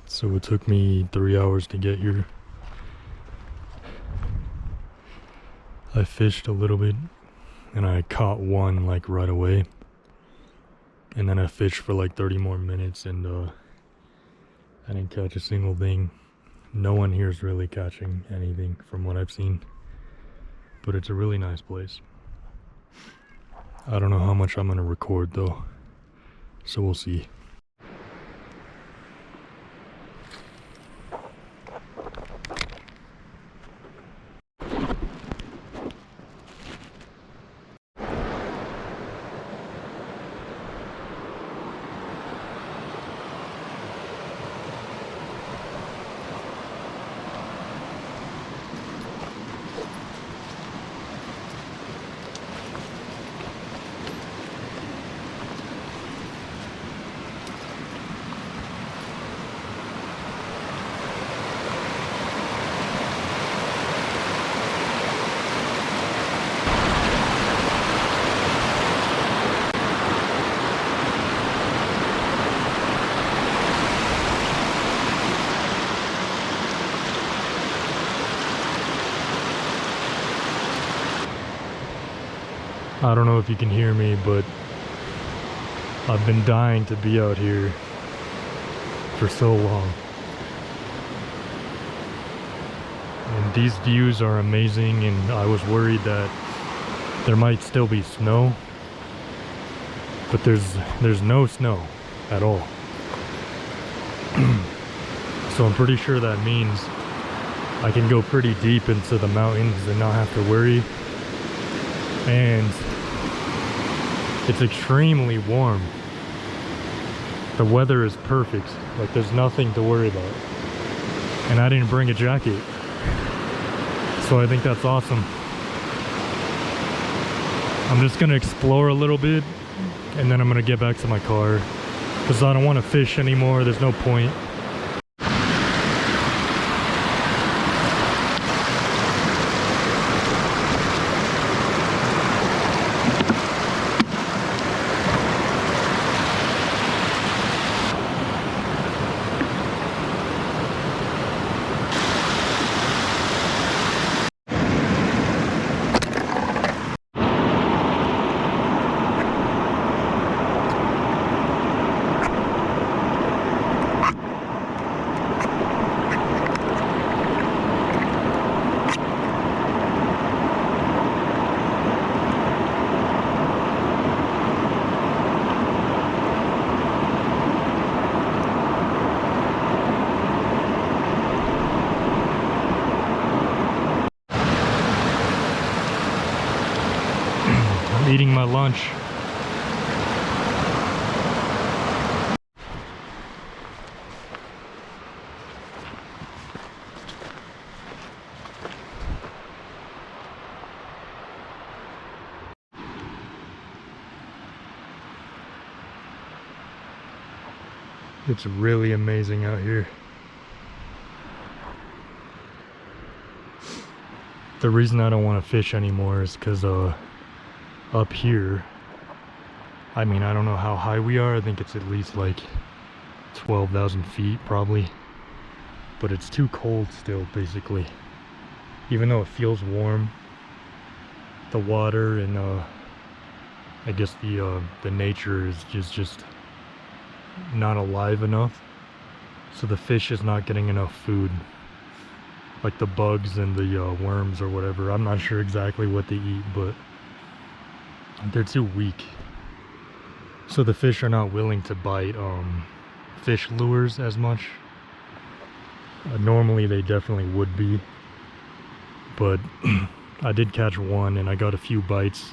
So it took me 3 hours to get here. I fished a little bit and I caught one like right away. And then I fished for like 30 more minutes and I didn't catch a single thing. No one here is really catching anything from what I've seen. But it's a really nice place. I don't know how much I'm gonna record though. So we'll see. I don't know if you can hear me, but I've been dying to be out here for so long. And these views are amazing, and I was worried that there might still be snow, but there's no snow at all. So I'm pretty sure that means I can go pretty deep into the mountains and not have to worry. And it's extremely warm. The weather is perfect. Like, there's nothing to worry about. And I didn't bring a jacket. So I think that's awesome. I'm just gonna explore a little bit and then I'm gonna get back to my car because I don't want to fish anymore. There's no point. Eating my lunch. It's really amazing out here. The reason I don't want to fish anymore is because up here, I mean, I don't know how high we are. I think it's at least like 12,000 feet probably, but it's too cold still, basically. Even though it feels warm, the water and I guess the nature is just not alive enough, so the fish is not getting enough food, like the bugs and the worms or whatever. I'm not sure exactly what they eat, but they're too weak, so the fish are not willing to bite fish lures as much. Normally they definitely would be, but I did catch one and I got a few bites.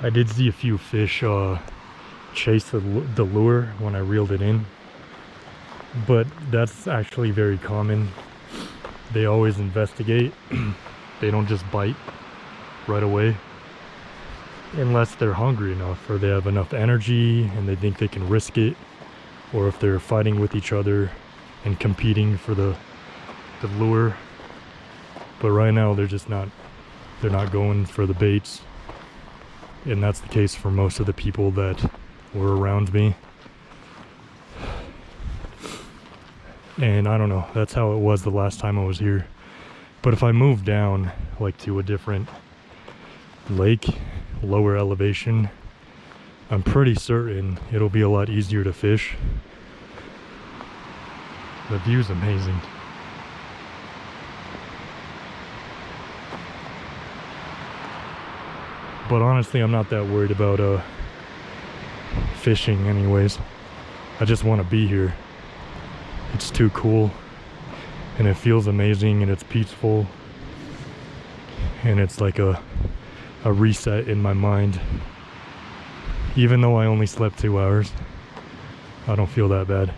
I did see a few fish chase the lure when I reeled it in, but that's actually very common. They always investigate. They don't just bite right away unless they're hungry enough or they have enough energy and they think they can risk it, or if they're fighting with each other and competing for the lure. But right now they're not going for the baits, and that's the case for most of the people that were around me. And I don't know, that's how it was the last time I was here. But if I move down like to a different lake, lower elevation, I'm pretty certain it'll be a lot easier to fish. The view's amazing. But honestly, I'm not that worried about fishing anyways. I just want to be here. It's too cool, and it feels amazing, and it's peaceful, and it's like a reset in my mind. Even though I only slept 2 hours, I don't feel that bad.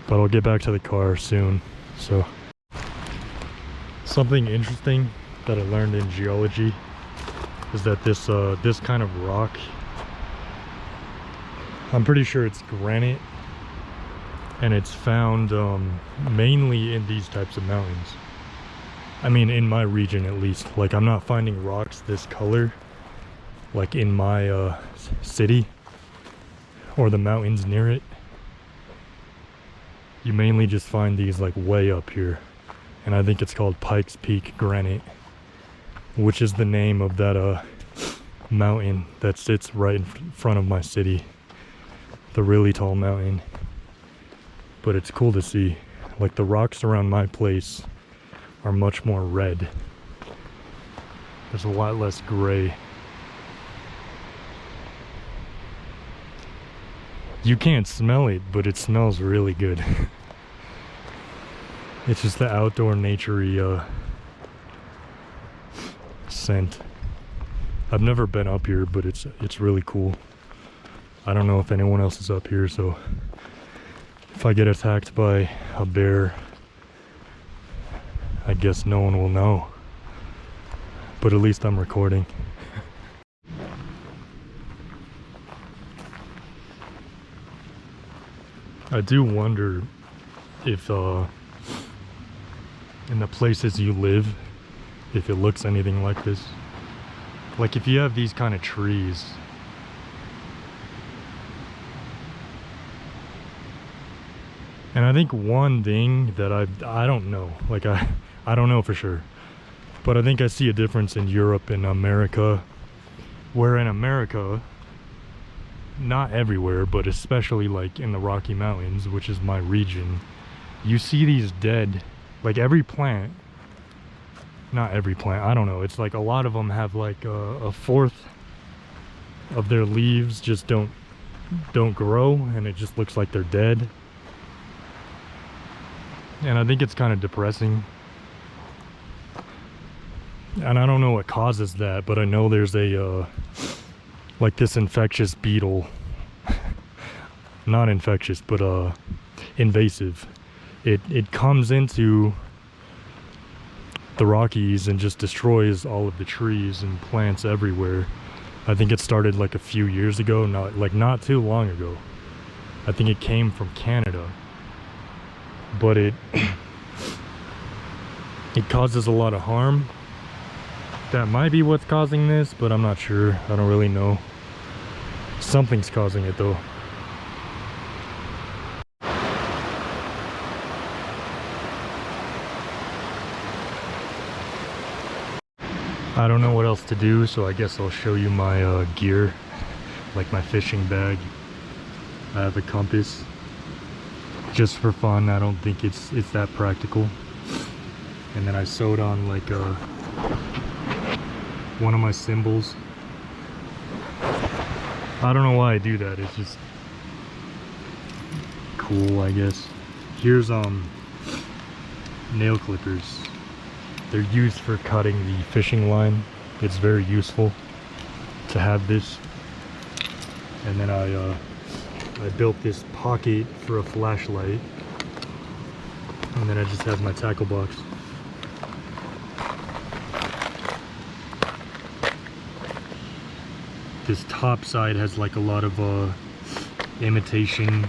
But I'll get back to the car soon. So something interesting that I learned in geology is that this kind of rock, I'm pretty sure it's granite, and it's found mainly in these types of mountains. I mean, in my region at least. Like, I'm not finding rocks this color like in my city or the mountains near it. You mainly just find these like way up here, and I think it's called Pikes Peak granite, which is the name of that mountain that sits right in front of my city, the really tall mountain. But it's cool to see. Like, the rocks around my place are much more red. There's a lot less gray. You can't smell it, but it smells really good. It's just the outdoor nature-y scent. I've never been up here, but it's really cool. I don't know if anyone else is up here, so if I get attacked by a bear, I guess no one will know. But at least I'm recording. I do wonder if in the places you live, if it looks anything like this. Like, if you have these kind of trees, and I think one thing that I don't know, like I don't know for sure, but I think I see a difference in Europe and America, where in America, not everywhere, but especially like in the Rocky Mountains, which is my region, you see these dead, like every plant, not every plant, I don't know, it's like a lot of them have like a fourth of their leaves just don't grow, and it just looks like they're dead. And I think it's kind of depressing. And I don't know what causes that, but I know there's a like this infectious beetle, not infectious, but invasive. It comes into the Rockies and just destroys all of the trees and plants everywhere. I think it started like a few years ago, not too long ago. I think it came from Canada, but it causes a lot of harm. That might be what's causing this, but I'm not sure. I don't really know. Something's causing it though. I don't know what else to do, so I guess I'll show you my gear, like my fishing bag. I have a compass, just for fun. I don't think it's that practical. And then I sewed on like one of my symbols. I don't know why I do that. It's just cool, I guess. Here's nail clippers. They're used for cutting the fishing line. It's very useful to have this. And then I built this pocket for a flashlight. And then I just have my tackle box. This top side has like a lot of imitation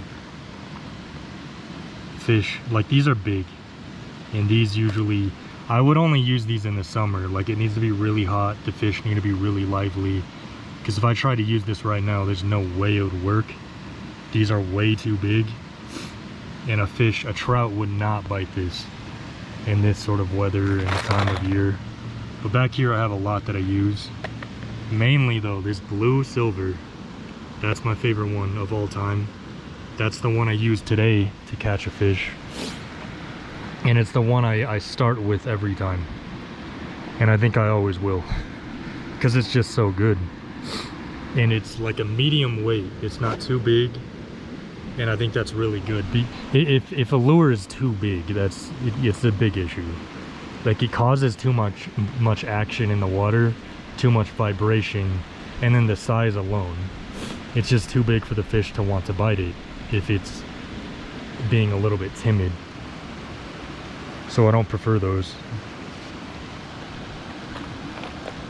fish. Like these are big, and these usually, I would only use these in the summer. Like it needs to be really hot, the fish need to be really lively, because if I try to use this right now, there's no way it would work. These are way too big, and a trout would not bite this in this sort of weather and time of year. But back here I have a lot that I use. Mainly though, this blue silver, that's my favorite one of all time. That's the one I used today to catch a fish. And it's the one I start with every time. And I think I always will, because it's just so good. And it's like a medium weight. It's not too big. And I think that's really good. If a lure is too big, it's a big issue. Like it causes too much action in the water, too much vibration, and then the size alone, it's just too big for the fish to want to bite it if it's being a little bit timid. So I don't prefer those.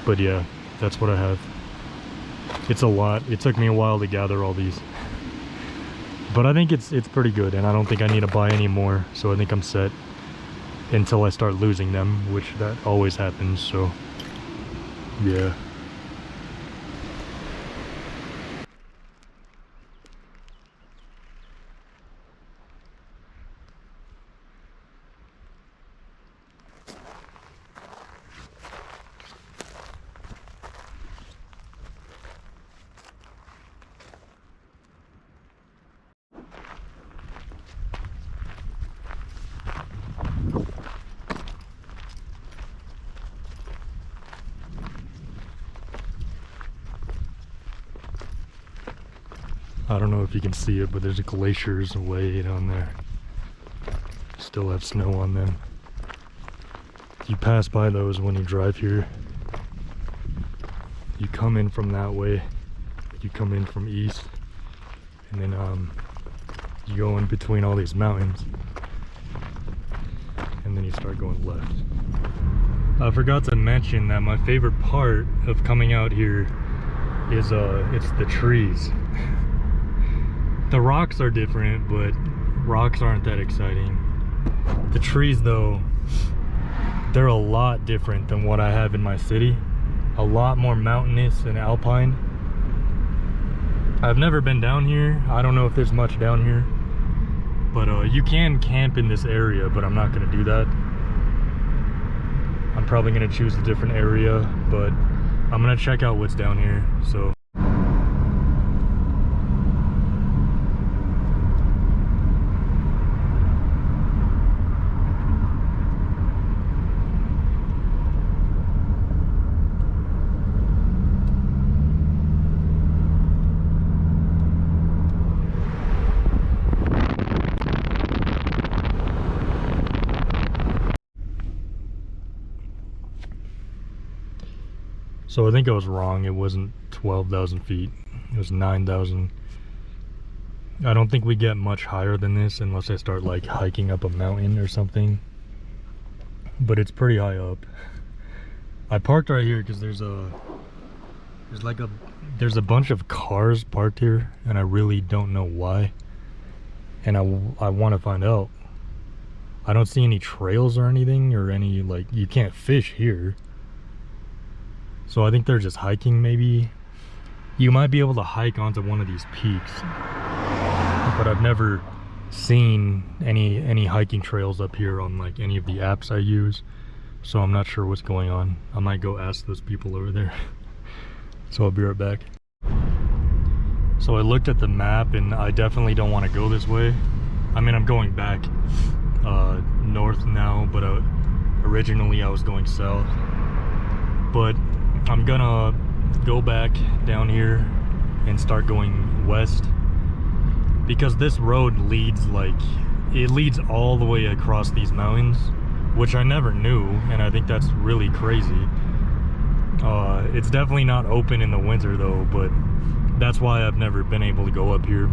But yeah, that's what I have. It's a lot. It took me a while to gather all these, but I think it's pretty good, and I don't think I need to buy any more. So I think I'm set until I start losing them, which that always happens. So yeah. I don't know if you can see it, but there's glaciers way down there. Still have snow on them. You pass by those when you drive here. You come in from that way. You come in from east, and then you go in between all these mountains, and then you start going left. I forgot to mention that my favorite part of coming out here is it's the trees. The rocks are different, but rocks aren't that exciting. The trees though, they're a lot different than what I have in my city. A lot more mountainous and alpine. I've never been down here. I don't know if there's much down here, but you can camp in this area, but I'm not gonna do that. I'm probably gonna choose a different area, but I'm gonna check out what's down here. So I think I was wrong. It wasn't 12,000 feet. It was 9,000. I don't think we get much higher than this unless I start like hiking up a mountain or something. But it's pretty high up. I parked right here because there's a bunch of cars parked here, and I really don't know why. And I want to find out. I don't see any trails or anything, or any, like, you can't fish here. So I think they're just hiking maybe. You might be able to hike onto one of these peaks, but I've never seen any hiking trails up here on like any of the apps I use. So I'm not sure what's going on. I might go ask those people over there. So I'll be right back. So I looked at the map and I definitely don't want to go this way. I mean, I'm going back north now, but originally I was going south. But I'm gonna go back down here and start going west, because this road leads like it leads all the way across these mountains, which I never knew, and I think that's really crazy. It's definitely not open in the winter though, but that's why I've never been able to go up here,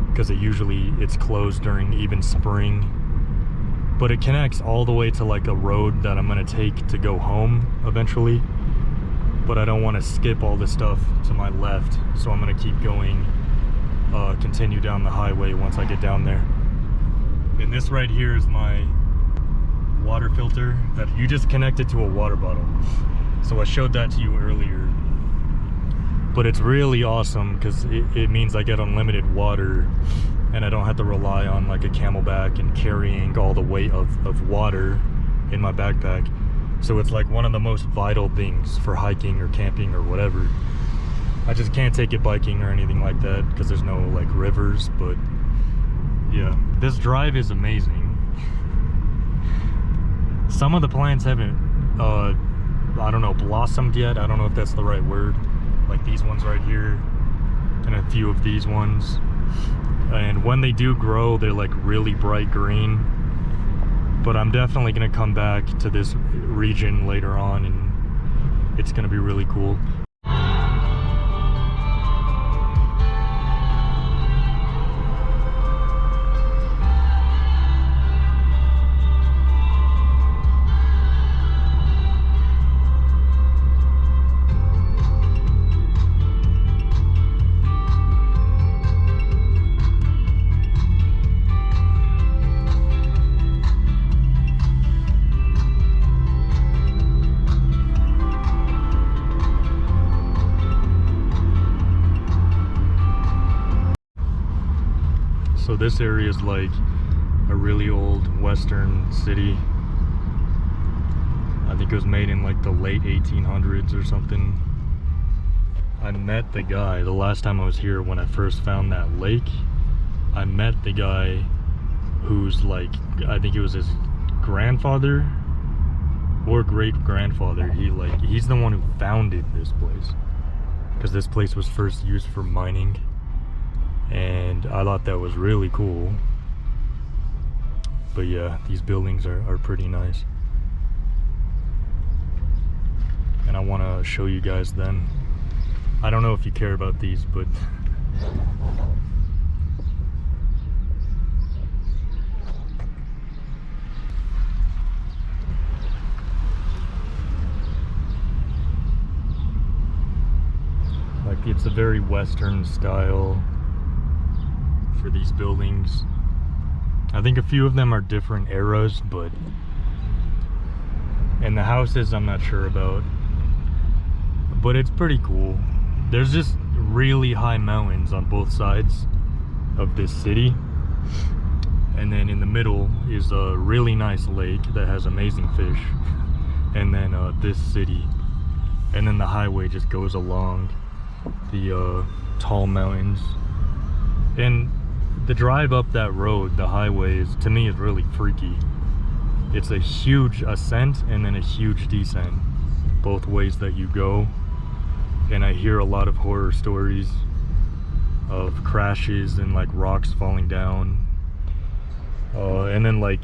because it's closed during even spring. But it connects all the way to like a road that I'm gonna take to go home eventually. But I don't want to skip all the stuff to my left, so I'm gonna keep going, continue down the highway once I get down there. And this right here is my water filter that you just connected to a water bottle. So I showed that to you earlier. But it's really awesome because it means I get unlimited water, and I don't have to rely on like a camelback and carrying all the weight of water in my backpack. So it's like one of the most vital things for hiking or camping or whatever. I just can't take it biking or anything like that because there's no like rivers, but yeah, this drive is amazing. Some of the plants haven't, I don't know, blossomed yet. I don't know if that's the right word. Like these ones right here, and a few of these ones. And when they do grow, they're like really bright green. But I'm definitely gonna come back to this region later on, and it's gonna be really cool. So this area is like a really old western city. I think it was made in like the late 1800s or something. I met the guy the last time I was here when I first found that lake. I met the guy who's like, I think it was his grandfather or great grandfather. He's the one who founded this place, because this place was first used for mining. And I thought that was really cool. But yeah, these buildings are pretty nice. And I want to show you guys them. I don't know if you care about these, but like it's a very Western style for these buildings. I think a few of them are different eras, but and the houses I'm not sure about, but it's pretty cool. There's just really high mountains on both sides of this city, and then in the middle is a really nice lake that has amazing fish, and then this city, and then the highway just goes along the tall mountains. And the drive up that road, the highway, to me is really freaky. It's a huge ascent and then a huge descent, both ways that you go. And I hear a lot of horror stories of crashes and like rocks falling down. And then like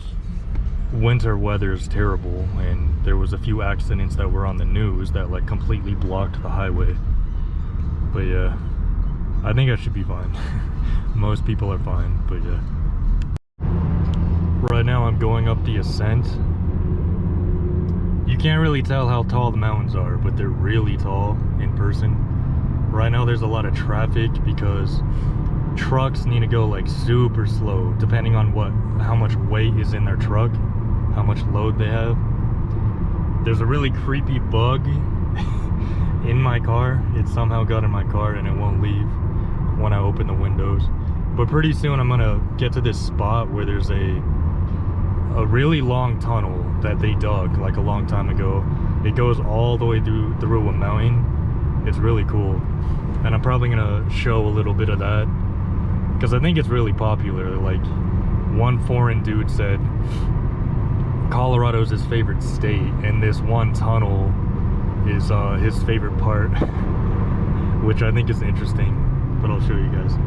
winter weather is terrible, and there was a few accidents that were on the news that like completely blocked the highway. But yeah, I think I should be fine. Most people are fine, but yeah. Right now I'm going up the ascent. You can't really tell how tall the mountains are, but they're really tall in person. Right now there's a lot of traffic because trucks need to go like super slow, depending on how much weight is in their truck, how much load they have. There's a really creepy bug in my car. It somehow got in my car and it won't leave when I open the windows. But pretty soon I'm gonna get to this spot where there's a really long tunnel that they dug like a long time ago. It goes all the way through a mountain. It's really cool, and I'm probably gonna show a little bit of that because I think it's really popular. Like one foreign dude said Colorado's his favorite state, and this one tunnel is his favorite part, which I think is interesting, but I'll show you guys.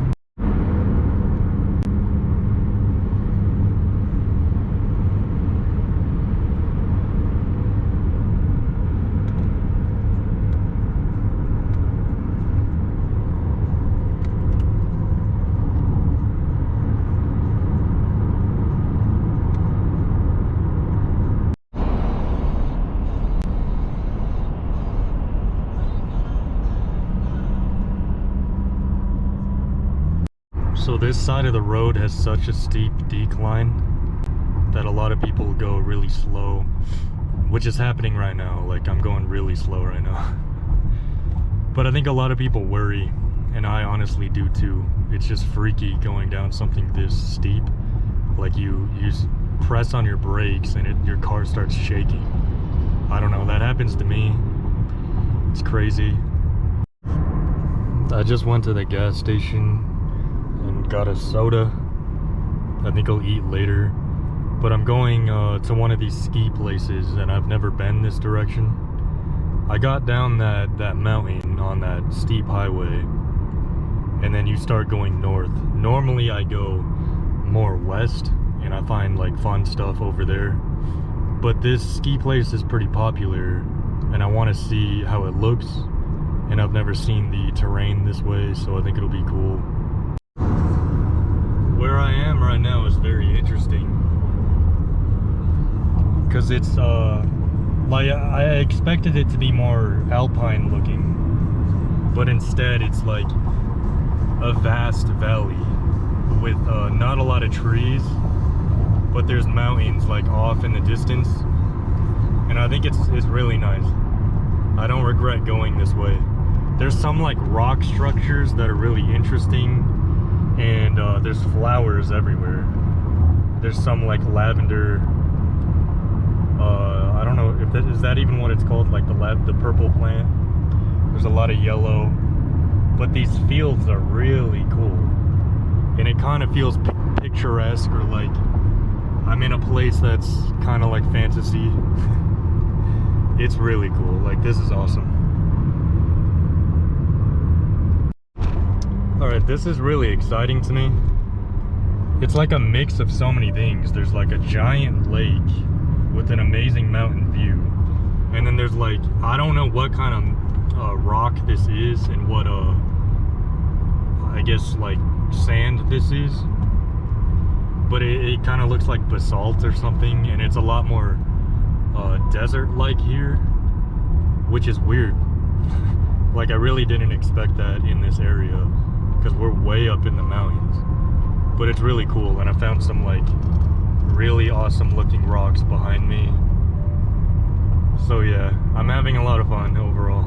this side of the road has such a steep decline that a lot of people go really slow, which is happening right now. Like, I'm going really slow right now. But I think a lot of people worry, and I honestly do too. It's just freaky going down something this steep. Like, you press on your brakes and your car starts shaking. I don't know, that happens to me. It's crazy. I just went to the gas station and got a soda. I think I'll eat later. But I'm going to one of these ski places, and I've never been this direction. I got down that mountain on that steep highway, and then you start going north. Normally I go more west, and I find like fun stuff over there. But this ski place is pretty popular, and I want to see how it looks. And I've never seen the terrain this way, so I think it'll be cool. Where I am right now is very interesting, because it's like I expected it to be more alpine looking, but instead it's like a vast valley with not a lot of trees, but there's mountains like off in the distance, and I think it's really nice. I don't regret going this way. There's some like rock structures that are really interesting, and there's flowers everywhere. There's some like lavender, I don't know if is that even what it's called, like the purple plant. There's a lot of yellow, but these fields are really cool, and it kind of feels picturesque, or like I'm in a place that's kind of like fantasy. It's really cool. Like, this is awesome. Alright, this is really exciting to me. It's like a mix of so many things. There's like a giant lake with an amazing mountain view, and then there's like, I don't know what kind of rock this is, and what I guess like sand this is, but it kind of looks like basalt or something, and it's a lot more desert-like here, which is weird. Like, I really didn't expect that in this area, because we're way up in the mountains. But it's really cool, and I found some like really awesome looking rocks behind me. So yeah, I'm having a lot of fun overall.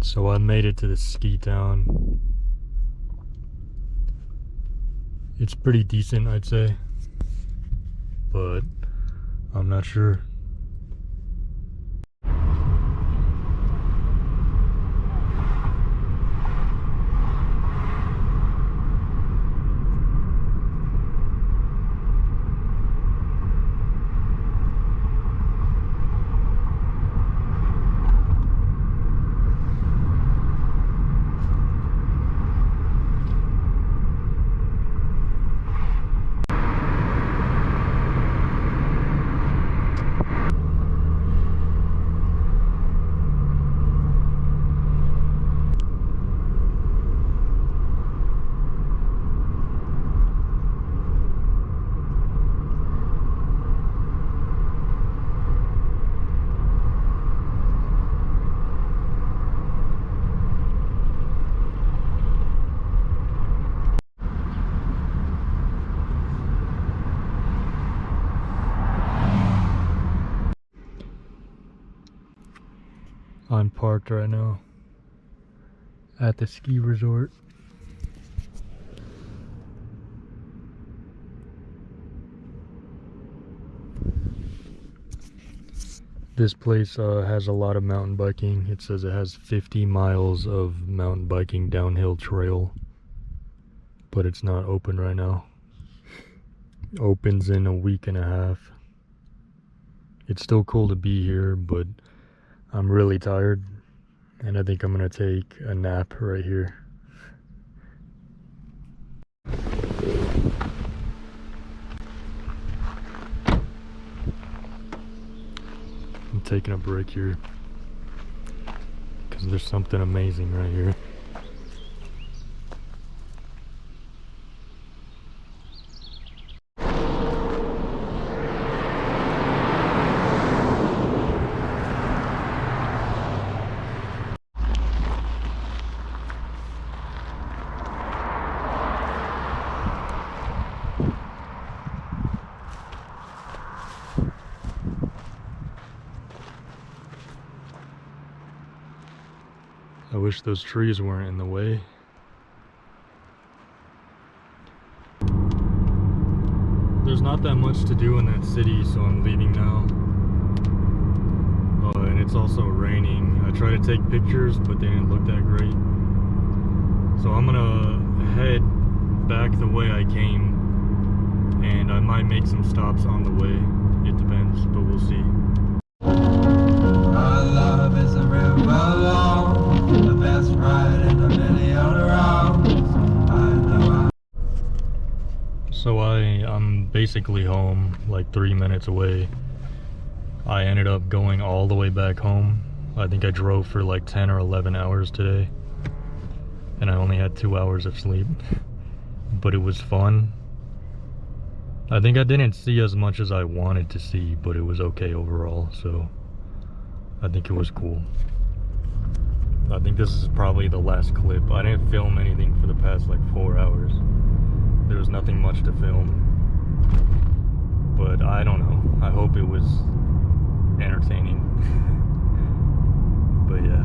So I made it to the ski town. It's pretty decent, I'd say, but I'm not sure. I'm parked right now at the ski resort. This place has a lot of mountain biking. It says it has 50 miles of mountain biking downhill trail, but it's not open right now. Opens in a week and a half. It's still cool to be here, but I'm really tired, and I think I'm gonna take a nap right here. I'm taking a break here because there's something amazing right here. I wish those trees weren't in the way. There's not that much to do in that city, so I'm leaving now. And it's also raining. I tried to take pictures, but they didn't look that great. So I'm gonna head back the way I came, and I might make some stops on the way. It depends, but we'll see. Our love is a river long, the best ride in a million rounds. I know So I'm basically home, like 3 minutes away. I ended up going all the way back home. I think I drove for like 10 or 11 hours today, and I only had 2 hours of sleep. But it was fun. I think I didn't see as much as I wanted to see, but it was okay overall, so I think it was cool. I think this is probably the last clip. I didn't film anything for the past like 4 hours. There was nothing much to film, but I don't know. I hope it was entertaining. But yeah.